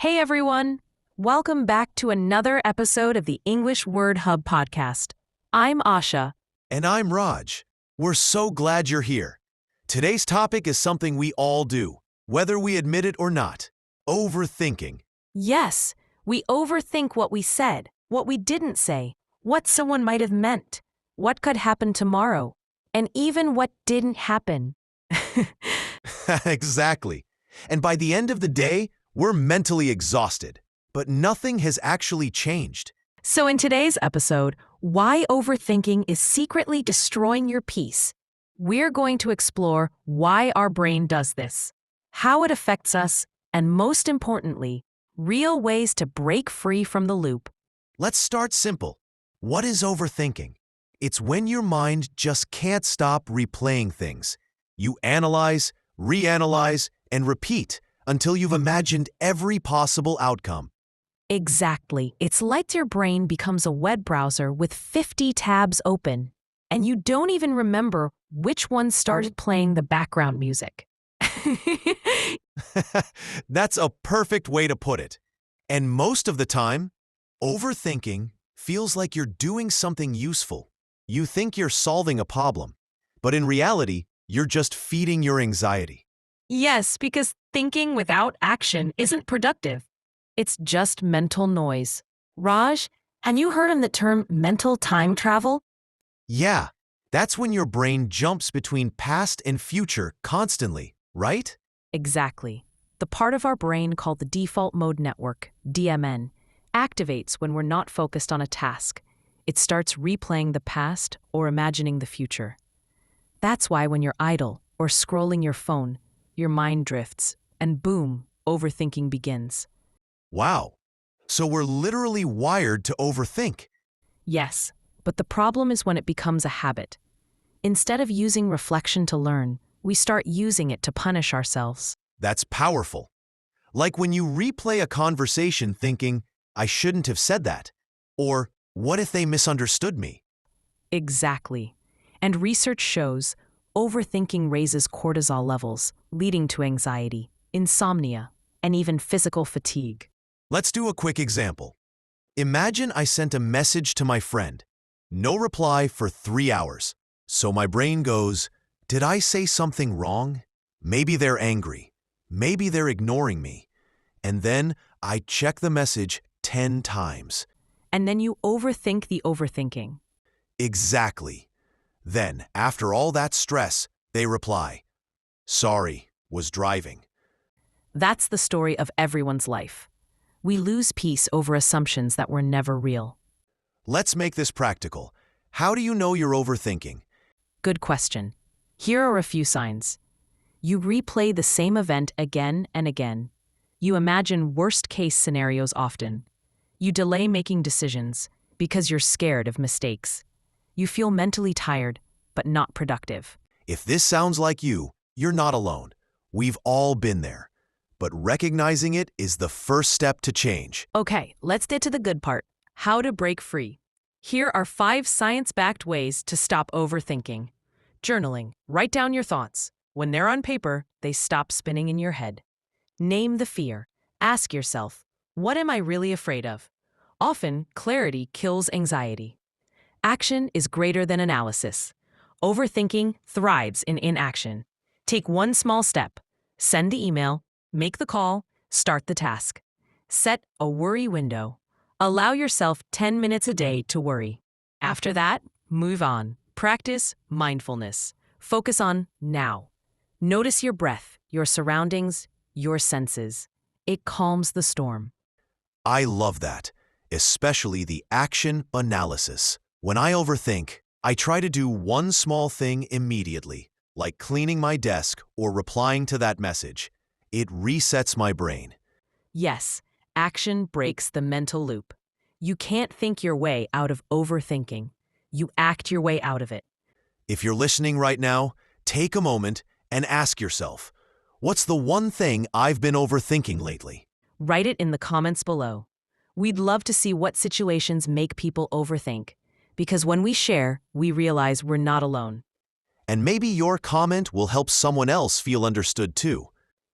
Hey everyone! Welcome back to another episode of the English Word Hub podcast. I'm Asha. And I'm Raj. We're so glad you're here. Today's topic is something we all do, whether we admit it or not. Overthinking. Yes, we overthink what we said, what we didn't say, what someone might have meant, what could happen tomorrow, and even what didn't happen. Exactly. And by the end of the day, we're mentally exhausted. But nothing has actually changed. So in today's episode, why overthinking is secretly destroying your peace. We're going to explore why our brain does this, how it affects us, and most importantly, real ways to break free from the loop. Let's start simple. What is overthinking? It's when your mind just can't stop replaying things. You analyze, reanalyze, and repeat until you've imagined every possible outcome. Exactly. It's like your brain becomes a web browser with 50 tabs open, and you don't even remember which one started playing the background music. That's a perfect way to put it. And most of the time, overthinking feels like you're doing something useful. You think you're solving a problem, but in reality, you're just feeding your anxiety. Yes, because thinking without action isn't productive. It's just mental noise. Raj, have you heard of the term mental time travel? Yeah, that's when your brain jumps between past and future constantly, right? Exactly. The part of our brain called the default mode network, DMN, activates when we're not focused on a task. It starts replaying the past or imagining the future. That's why when you're idle or scrolling your phone, your mind drifts, and boom, overthinking begins. Wow. So we're literally wired to overthink. Yes, but the problem is when it becomes a habit. Instead of using reflection to learn, we start using it to punish ourselves. That's powerful. Like when you replay a conversation thinking, I shouldn't have said that. Or, what if they misunderstood me? Exactly. And research shows overthinking raises cortisol levels, leading to anxiety, insomnia, and even physical fatigue. Let's do a quick example. Imagine I sent a message to my friend. No reply for 3 hours. So my brain goes, did I say something wrong? Maybe they're angry. Maybe they're ignoring me. And then I check the message 10 times. And then you overthink the overthinking. Exactly. Then, after all that stress, they reply, sorry, was driving. That's the story of everyone's life. We lose peace over assumptions that were never real. Let's make this practical. How do you know you're overthinking? Good question. Here are a few signs. You replay the same event again and again. You imagine worst-case scenarios often. You delay making decisions because you're scared of mistakes. You feel mentally tired, but not productive. If this sounds like you, you're not alone. We've all been there. But recognizing it is the first step to change. Okay, let's get to the good part. How to break free. Here are 5 science-backed ways to stop overthinking. Journaling. Write down your thoughts. When they're on paper, they stop spinning in your head. Name the fear. Ask yourself, what am I really afraid of? Often, clarity kills anxiety. Action is greater than analysis. Overthinking thrives in inaction. Take one small step. Send the email, make the call, start the task. Set a worry window. Allow yourself 10 minutes a day to worry. After that, move on. Practice mindfulness. Focus on now. Notice your breath, your surroundings, your senses. It calms the storm. I love that, especially the action analysis. When I overthink, I try to do one small thing immediately, like cleaning my desk or replying to that message. It resets my brain. Yes, action breaks the mental loop. You can't think your way out of overthinking. You act your way out of it. If you're listening right now, take a moment and ask yourself, what's the one thing I've been overthinking lately? Write it in the comments below. We'd love to see what situations make people overthink, because when we share, we realize we're not alone. And maybe your comment will help someone else feel understood too.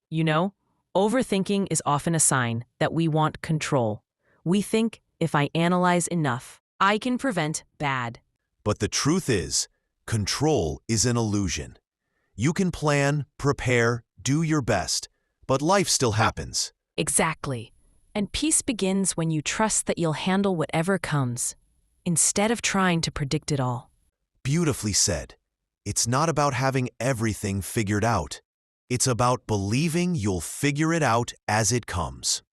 You know, Overthinking is often a sign that we want control. We think, if I analyze enough, I can prevent bad. But the truth is, control is an illusion. You can plan, prepare, do your best, but life still happens. Exactly. And peace begins when you trust that you'll handle whatever comes, instead of trying to predict it all. Beautifully said. It's not about having everything figured out. It's about believing you'll figure it out as it comes.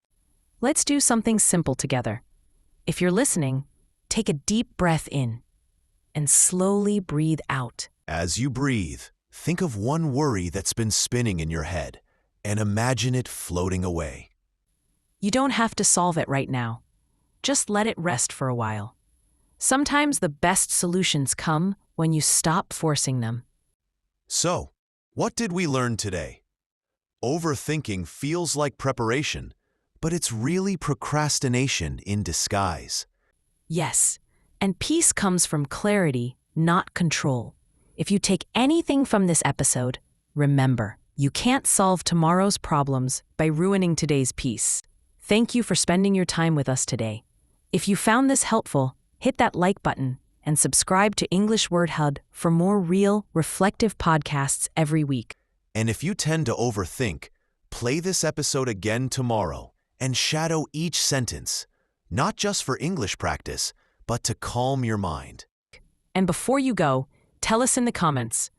Let's do something simple together. If you're listening, take a deep breath in and slowly breathe out. As you breathe, think of one worry that's been spinning in your head and imagine it floating away. You don't have to solve it right now. Just let it rest for a while. Sometimes the best solutions come when you stop forcing them. So, what did we learn today? Overthinking feels like preparation, but it's really procrastination in disguise. Yes, and peace comes from clarity, not control. If you take anything from this episode, remember, you can't solve tomorrow's problems by ruining today's peace. Thank you for spending your time with us today. If you found this helpful, hit that like button and subscribe to English Word Hub for more real, reflective podcasts every week. And if you tend to overthink, play this episode again tomorrow and shadow each sentence, not just for English practice, but to calm your mind. And before you go, tell us in the comments,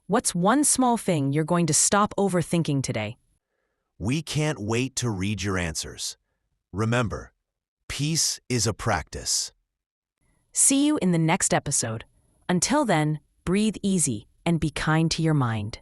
what's one small thing you're going to stop overthinking today? We can't wait to read your answers. Remember, peace is a practice. See you in the next episode. Until then, breathe easy and be kind to your mind.